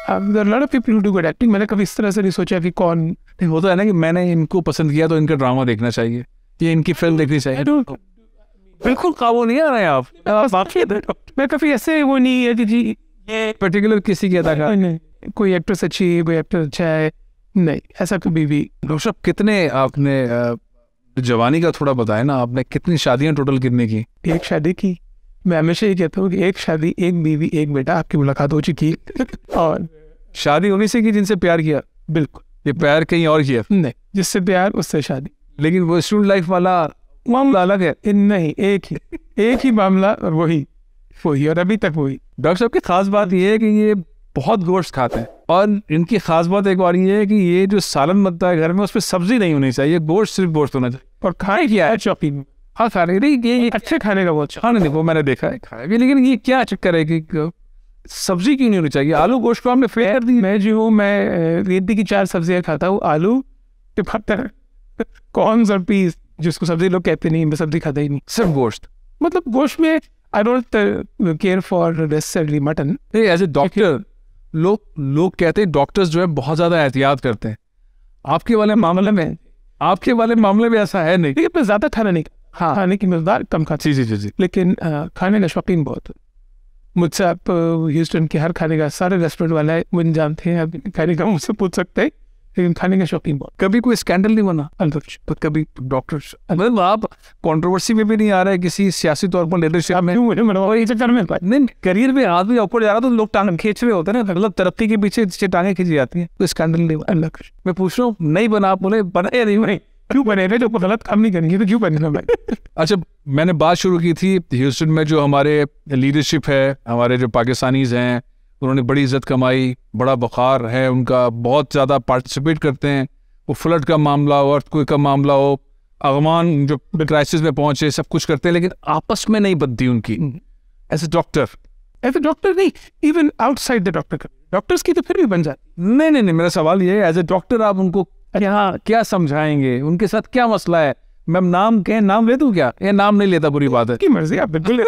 There are a lot of people who do good acting. मैंने कभी इस तरह से नहीं सोचा कि कौन। नहीं, वो तो है ना कि मैंने इनको पसंद किया तो इनका ड्रामा देखना चाहिए, ये इनकी फिल्म देखनी चाहिए। बिल्कुल काबू नहीं आ रहे हैं आप। मैं कभी ऐसे वो नहीं है कि जी ये पर्टिकुलर किसी की अदाकारा, कोई एक्ट्रेस अच्छी है, कोई एक्टर अच्छा है, नहीं, ऐसा कभी भी। डॉक्टर साहब, कितने आपने जवानी का थोड़ा बताया ना, आपने कितनी शादियां टोटल कितने की? एक शादी की। मैं हमेशा ये कहता हूँ कि एक शादी, एक बीवी, एक बेटा, आपकी मुलाकात हो चुकी है। और शादी उन्हीं से की जिनसे प्यार किया? बिल्कुल। ये प्यार कहीं और किया? नहीं, जिससे प्यार उससे शादी। लेकिन वो स्टूडेंट लाइफ वाला मामला अलग है। नहीं, एक ही मामला, और वही और अभी तक वही। डॉक्टर साहब की खास बात ये है कि ये बहुत गोश्त खाते हैं, और इनकी खास बात एक और ये है कि ये जो सालन बनता है घर में, उस पर सब्जी नहीं होनी चाहिए, गोश्त सिर्फ गोश्त होना चाहिए। और खाए क्या है शौकीन? हाँ खा रहे ये अच्छे खाने का बहुत हाँ नहीं वो मैंने देखा है, खाया भी, लेकिन ये क्या चक्कर है कि सब्जी क्यों नहीं होनी चाहिए? आलू गोश्त को हमने फेल कर दी। मैं जो हूँ, मैं रेती की 4 सब्जियाँ खाता हूँ, आलू, टमाटर, कॉर्न्स और पीस, जिसको सब्जी लोग कहते नहीं, मैं सब्जी खाता ही नहीं, सिर्फ गोश्त। मतलब गोश्त में I don't care for necessarily mutton. As a doctor लोग कहते हैं डॉक्टर्स जो है बहुत ज्यादा एहतियात करते हैं, आपके वाले मामले में ऐसा है नहीं? लेकिन मैं ज्यादा खाना नहीं, हाँ खाने की मकदार कम खाती, जी, लेकिन खाने का शौकीन बहुत। मुझसे आप ह्यूस्टन के हर खाने का, सारे रेस्टोरेंट वाले मुझे जानते हैं, आप खाने का मुझसे पूछ सकते हैं, लेकिन खाने का शौकीन बहुत। कभी कोई स्कैंडल नहीं बना? तो कभी डॉक्टर, मतलब आप कंट्रोवर्सी में भी नहीं आ रहे किसी सियासी तौर पर, लीडरशिप में? नहीं, करियर में आदमी ऊपर जा रहा तो लोग टांग खींच रहे होते हैं ना, मतलब तरक्की के पीछे टांगे खींची जाती हैं। तो स्कैंडल नहीं बना? अल्लाह, मैं पूछ रहा हूँ, नहीं बना? आप बोले बना या नहीं बने? क्यों बनेगा? जो गलत काम नहीं करेंगे तो क्यों बनेगा भाई? अच्छा, मैंने बात शुरू की थी ह्यूस्टन में जो हमारे लीडरशिप है, हमारे जो पाकिस्तानीज हैं, उन्होंने बड़ी इज्जत कमाई, बड़ा वक़ार है उनका, बहुत ज़्यादा पार्टिसिपेट करते हैं। वो फ्लड का मामला हो, अर्थक्वेक का मामला हो, अफगान जो क्राइसिस में पहुंचे, सब कुछ करते हैं, लेकिन आपस में नहीं बनती उनकी। एज ए डॉक्टर नहीं, इवन आउटसाइड द डॉक्टर्स की तो फिर भी बन जाती। नहीं, मेरा सवाल ये है, एज ए डॉक्टर आप उनको क्या समझाएंगे? उनके साथ क्या मसला है? मैं नाम ले दूं क्या? ये नाम नहीं लेता, बुरी बात है, की मर्जी, आप बिल्कुल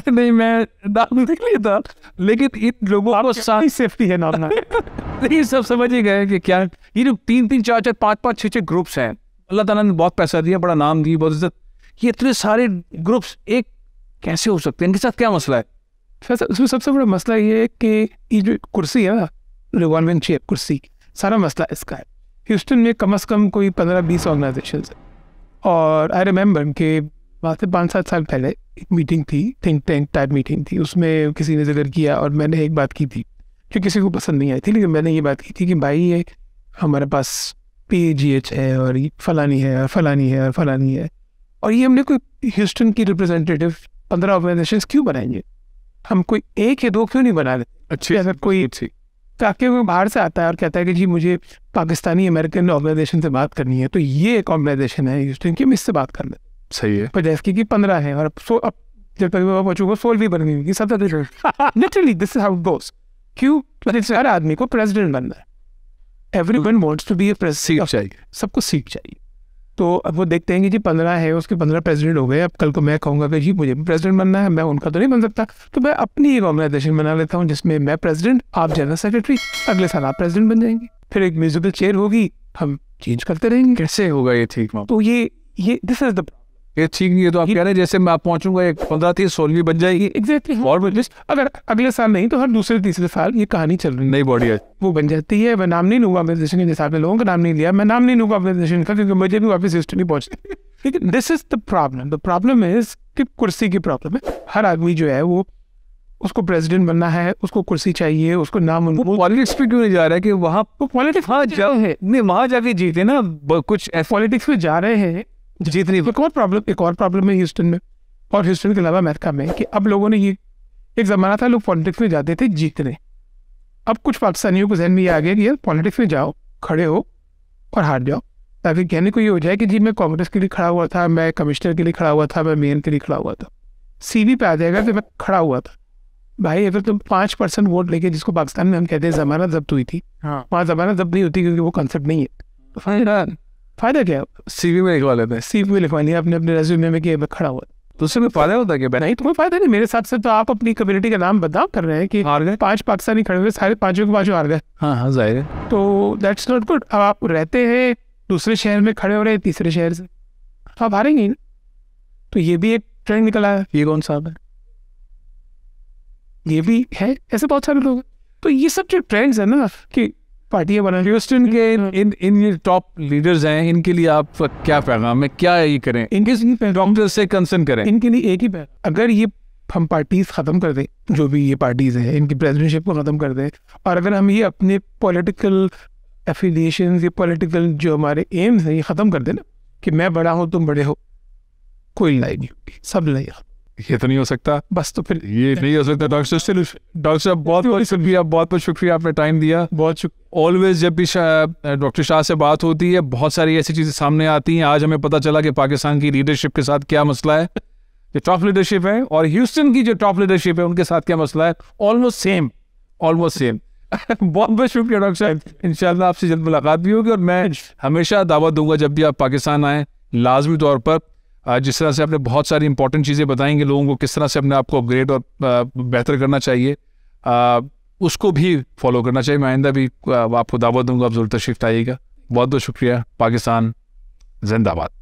नहीं मैं नाम नहीं लेता, लेकिन इन लोगों को सारी सेफ्टी है नाम ना। नहीं, सब समझ ही गए कि क्या ये जो 3-3, 4-4, 5-5, 6-6 ग्रुप्स हैं, अल्लाह ताला ने बहुत पैसा दिया, बड़ा नाम दिया, बहुत इज्जत, ये इतने सारे ग्रुप्स एक कैसे हो सकते हैं? इनके साथ क्या मसला है? उसमें सबसे बड़ा मसला ये है कि ये जो कुर्सी है ना, रिवॉल्विंग चेयर कुर्सी, सारा मसला इसका है। ह्यूस्टन में कम से कम कोई 15-20 ऑर्गेनाइजेशन है, और आई रिमेंबर कि वहाँ से 5-7 साल पहले एक मीटिंग थी, थिंक टैंक टाइप मीटिंग थी, उसमें किसी ने जिक्र किया और मैंने एक बात की थी जो किसी को पसंद नहीं आई थी, लेकिन मैंने ये बात की थी कि भाई ये हमारे पास PGH है और ये फलानी है और फलानी है और फलानी है, और ये हमने कोई ह्यूस्टन की रिप्रेजेंटेटिव 15 ऑर्गेनाइजेशन क्यों बनाएंगे? हम कोई 1 या 2 क्यों नहीं बना लेते? अच्छी, अगर कोई ताकि वो बाहर से आता है और कहता है कि जी मुझे पाकिस्तानी अमेरिकन ऑर्गेनाइजेशन से बात करनी है, तो ये एक ऑर्गेनाइजेशन है ह्यूस्टन की, हम इससे बात कर लें। सही है। पर जैसे कि 15 है और अब जब तक मैं पहुंचूंगा 16 भी बन गई, 17। Literally this is how it goes. क्यों? हर आदमी को प्रेसिडेंट बनना है, everyone wants to be a president, चाहिए, सबको सीट चाहिए। तो अब वो देखते हैं कि जी 15 है, उसके 15 प्रेसिडेंट हो गए, अब कल को मैं कहूँगा कि जी मुझे प्रेसिडेंट बनना है, मैं उनका तो नहीं बन सकता, तो मैं अपनी एक ऑर्गेनाइजेशन बना लेता हूँ जिसमें मैं प्रेसिडेंट, आप जनरल सेक्रेटरी, अगले साल आप प्रेसिडेंट बन जाएंगे, फिर एक म्यूजिकल चेयर होगी, हम चेंज करते रहेंगे। कैसे होगा ये ठीक? तो ये दिस इज द, ये ठीक नहीं है। तो आप कह रहे हैं जैसे मैं आप पहुंचूंगा, एक 15 थी 16वीं बन जाएगी। एग्जैक्टली। और अगर अगले साल नहीं तो हर दूसरे तीसरे साल ये कहानी चल रही है, नई बॉडी है वो बन जाती है। मैं नाम नहीं लूंगा ऑर्गेनाइजेशन के, जैसे आपने लोगों का नाम नहीं लिया, मैं नाम नहीं लूंगा ऑर्गेनाइजेशन का, क्योंकि मुझे भी वापस हिस्ट्री नहीं पहुंचती। लेकिन this is the problem is कि कुर्सी की प्रॉब्लम है। हर आदमी जो है वो, उसको प्रेसिडेंट बनना है, उसको कुर्सी चाहिए, उसको नाम, पॉलिटिक्स पे क्यों नहीं जा रहा है? कि वहाँ पॉलिटिक्स वहाँ जाके जीते ना, कुछ पॉलिटिक्स में जा रहे हैं जीतने। एक और प्रॉब्लम है ह्यूस्टन में और ह्यूस्टन के अलावा अमेरिका में, कि अब लोगों ने ये, एक ज़माना था लोग पॉलिटिक्स में जाते थे जीतने, अब कुछ पाकिस्तानियों को जहन में ये आ गया कि यार पॉलिटिक्स में जाओ, खड़े हो और हार जाओ, ताकि कहने को ये हो जाए कि जी मैं कांग्रेस के लिए खड़ा हुआ था, मैं कमिश्नर के लिए खड़ा हुआ था, मैं मेयर के लिए खड़ा हुआ था, CV पे आ जाएगा कि मैं खड़ा हुआ था। भाई अगर तुम 5% वोट लेके, जिसको पाकिस्तान में हम कहते हैं जमानत जब्त हुई थी, वहाँ जमानत जब्त नहीं होती क्योंकि वो कंसेप्ट नहीं है, तो फायदा क्या? CV में लिखवा लेते हैं, CV में लिखवा लिया अपने रेज्यूमे में कि मैं खड़ा हुआ, तो उससे कोई फायदा होता है क्या? नहीं, तुम्हें फायदा नहीं। मेरे हिसाब से तो आप अपनी कम्युनिटी का नाम बदनाम कर रहे हैं कि हार गए, 5 पाकिस्तानी खड़े हुए, सारे 5 के 5 हार गए। हाँ जाहिर है, तो दैट्स नॉट गुड। अब आप रहते हैं दूसरे शहर में, खड़े हो रहे हैं तीसरे शहर से, तो आप हारेंगे ना। तो ये भी एक ट्रेंड निकला है। ये कौन सा है? ये भी है, ऐसे बहुत सारे लोग। तो ये सब जो ट्रेंड्स है ना कि पार्टियां बना, ह्यूस्टन के इन ये टॉप लीडर्स हैं, इनके लिए आप क्या पैगाम है, क्या ये करें? इनके डॉक्टर से कंसर्न करें, इनके लिए एक ही पैगाम, अगर ये हम पार्टीज ख़त्म कर दें, जो भी ये पार्टीज हैं इनकी प्रेसिडेंटशिप को ख़त्म कर दें, और अगर हम ये अपने पॉलिटिकल एफिलिएशंस, ये पॉलिटिकल जो हमारे एम्स हैं ये ख़त्म कर दें ना, कि मैं बड़ा हूँ तुम बड़े हो, कोई लड़ाई नहीं होगी, सब लड़ाई। ये तो नहीं हो सकता, बस तो फिर ये नहीं हो सकता। डॉक्टर साहब बहुत बहुत शुक्रिया, बहुत बहुत शुक्रिया, आपने टाइम दिया। बहुत शुक्रिया। ऑलवेज जब भी डॉक्टर शाह से बात होती है बहुत सारी ऐसी चीज़ें सामने आती हैं। आज हमें पता चला कि पाकिस्तान की लीडरशिप के साथ क्या मसला है, जो टॉप लीडरशिप है, और ह्यूस्टन की जो टॉप लीडरशिप है उनके साथ क्या मसला है। Almost same. बहुत बहुत शुक्रिया डॉक्टर साहब, इंशाल्लाह आपसे जल्द मुलाकात भी होगी। और मैं हमेशा दावत दूंगा जब भी आप पाकिस्तान आएँ, लाजमी तौर पर जिस तरह से आपने बहुत सारी इंपॉर्टेंट चीज़ें बताएंगे लोगों को, किस तरह से अपने आप को अपग्रेड और बेहतर करना चाहिए, उसको भी फॉलो करना चाहिए। मैं आइंदा भी आपको दावत दूंगा, आप ज़रूर तशरीफ़ लाइएगा। बहुत बहुत शुक्रिया। पाकिस्तान जिंदाबाद।